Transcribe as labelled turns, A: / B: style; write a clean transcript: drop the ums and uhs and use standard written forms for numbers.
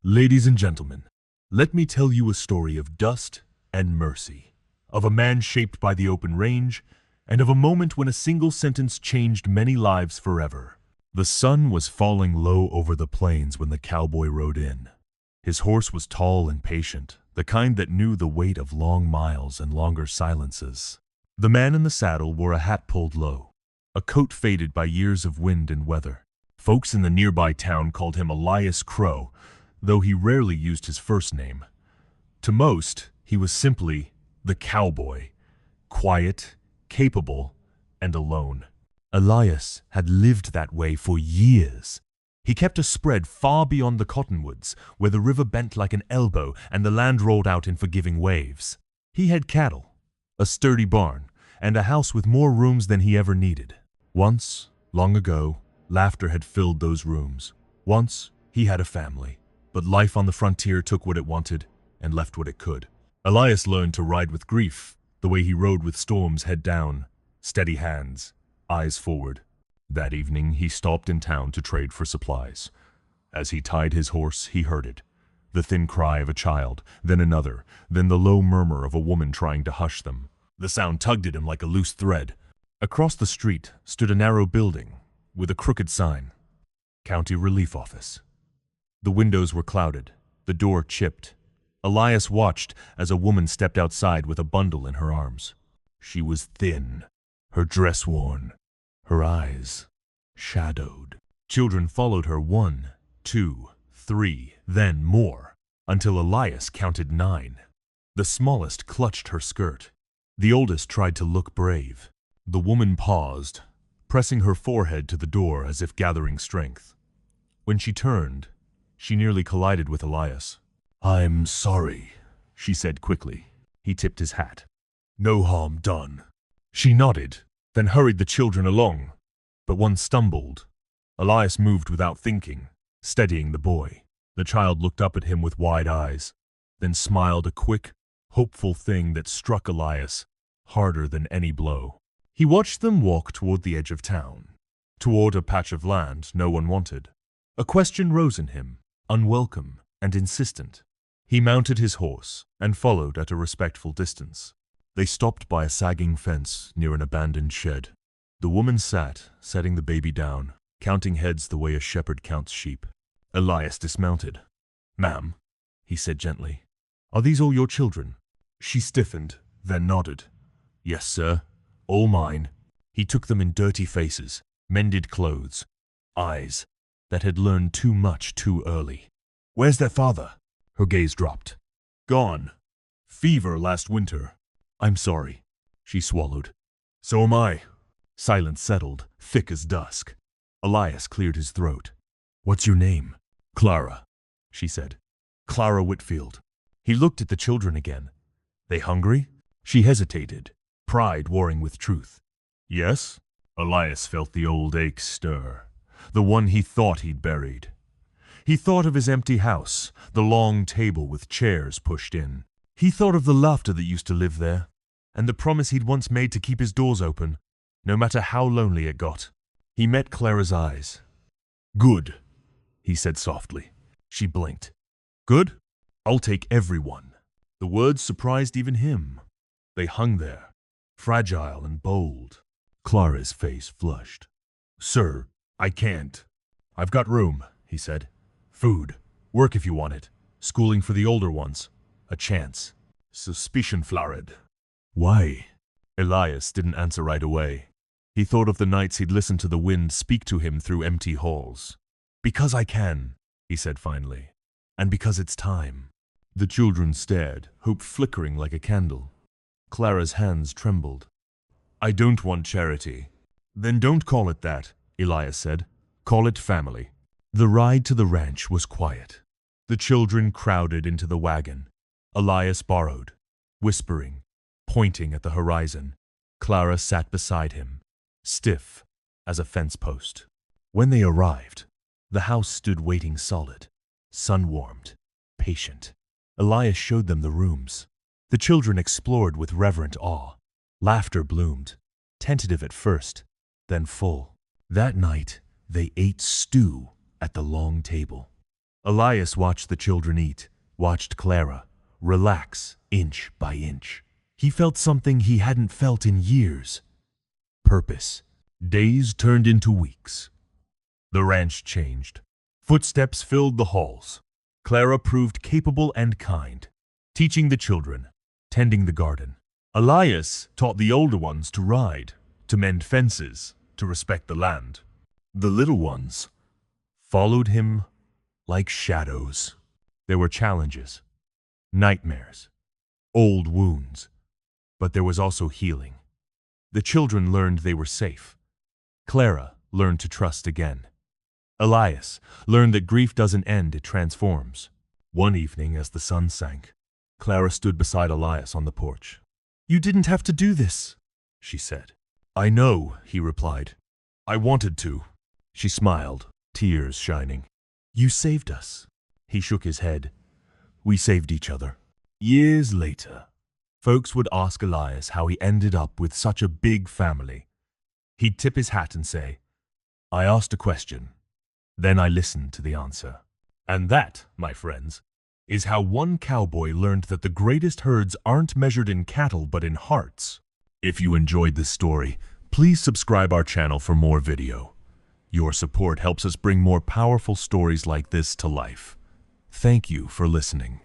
A: Ladies and gentlemen, let me tell you a story of dust and mercy, of a man shaped by the open range, and of a moment when a single sentence changed many lives forever. The sun was falling low over the plains when the cowboy rode in. His horse was tall and patient, the kind that knew the weight of long miles and longer silences. The man in the saddle wore a hat pulled low, a coat faded by years of wind and weather. Folks in the nearby town called him Elias Crow, though he rarely used his first name. To most, he was simply the cowboy, quiet, capable, and alone. Elias had lived that way for years. He kept a spread far beyond the cottonwoods, where the river bent like an elbow and the land rolled out in forgiving waves. He had cattle, a sturdy barn, and a house with more rooms than he ever needed. Once, long ago, laughter had filled those rooms. Once, he had a family. But life on the frontier took what it wanted and left what it could. Elias learned to ride with grief, the way he rode with storms head down, steady hands, eyes forward. That evening, he stopped in town to trade for supplies. As he tied his horse, he heard it. The thin cry of a child, then another, then the low murmur of a woman trying to hush them. The sound tugged at him like a loose thread. Across the street stood a narrow building with a crooked sign, County Relief Office. The windows were clouded, the door chipped. Elias watched as a woman stepped outside with a bundle in her arms. She was thin, her dress worn, her eyes shadowed. Children followed her 1, 2, 3, then more, until Elias counted 9. The smallest clutched her skirt. The oldest tried to look brave. The woman paused, pressing her forehead to the door as if gathering strength. When she turned, she nearly collided with Elias. "I'm sorry," she said quickly. He tipped his hat. "No harm done." She nodded, then hurried the children along. But one stumbled. Elias moved without thinking, steadying the boy. The child looked up at him with wide eyes, then smiled a quick, hopeful thing that struck Elias harder than any blow. He watched them walk toward the edge of town, toward a patch of land no one wanted. A question rose in him, unwelcome and insistent. He mounted his horse and followed at a respectful distance. They stopped by a sagging fence near an abandoned shed. The woman sat, setting the baby down, counting heads the way a shepherd counts sheep. Elias dismounted. "Ma'am," he said gently, "are these all your children?" She stiffened, then nodded. "Yes, sir, all mine." He took them in dirty faces, mended clothes, eyes that had learned too much too early. "Where's their father?" Her gaze dropped. "Gone. Fever last winter." "I'm sorry," she swallowed. "So am I." Silence settled, thick as dusk. Elias cleared his throat. "What's your name?" "Clara," she said. "Clara Whitfield." He looked at the children again. "They hungry?" She hesitated, pride warring with truth. "Yes?" Elias felt the old ache stir, the one he thought he'd buried. He thought of his empty house, the long table with chairs pushed in. He thought of the laughter that used to live there, and the promise he'd once made to keep his doors open, no matter how lonely it got. He met Clara's eyes. "Good," he said softly. She blinked. "Good? I'll take everyone." The words surprised even him. They hung there, fragile and bold. Clara's face flushed. "Sir, I can't." "I've got room," he said. "Food, work if you want it, schooling for the older ones, a chance." Suspicion flared. "Why?" Elias didn't answer right away. He thought of the nights he'd listened to the wind speak to him through empty halls. "Because I can," he said finally, "and because it's time." The children stared, hope flickering like a candle. Clara's hands trembled. "I don't want charity." "Then don't call it that," Elias said. "Call it family." The ride to the ranch was quiet. The children crowded into the wagon. Elias borrowed, whispering, pointing at the horizon. Clara sat beside him, stiff as a fence post. When they arrived, the house stood waiting solid, sun-warmed, patient. Elias showed them the rooms. The children explored with reverent awe. Laughter bloomed, tentative at first, then full. That night, they ate stew at the long table. Elias watched the children eat, watched Clara relax inch by inch. He felt something he hadn't felt in years. Purpose. Days turned into weeks. The ranch changed. Footsteps filled the halls. Clara proved capable and kind, teaching the children, tending the garden. Elias taught the older ones to ride, to mend fences, to respect the land. The little ones followed him like shadows. There were challenges, nightmares, old wounds, but there was also healing. The children learned they were safe. Clara learned to trust again. Elias learned that grief doesn't end, it transforms. One evening, as the sun sank, Clara stood beside Elias on the porch. "You didn't have to do this," she said. "I know," he replied. "I wanted to." She smiled, tears shining. "You saved us." He shook his head. "We saved each other." Years later, folks would ask Elias how he ended up with such a big family. He'd tip his hat and say, "I asked a question, then I listened to the answer." And that, my friends, is how one cowboy learned that the greatest herds aren't measured in cattle but in hearts. If you enjoyed this story, please subscribe our channel for more video. Your support helps us bring more powerful stories like this to life. Thank you for listening.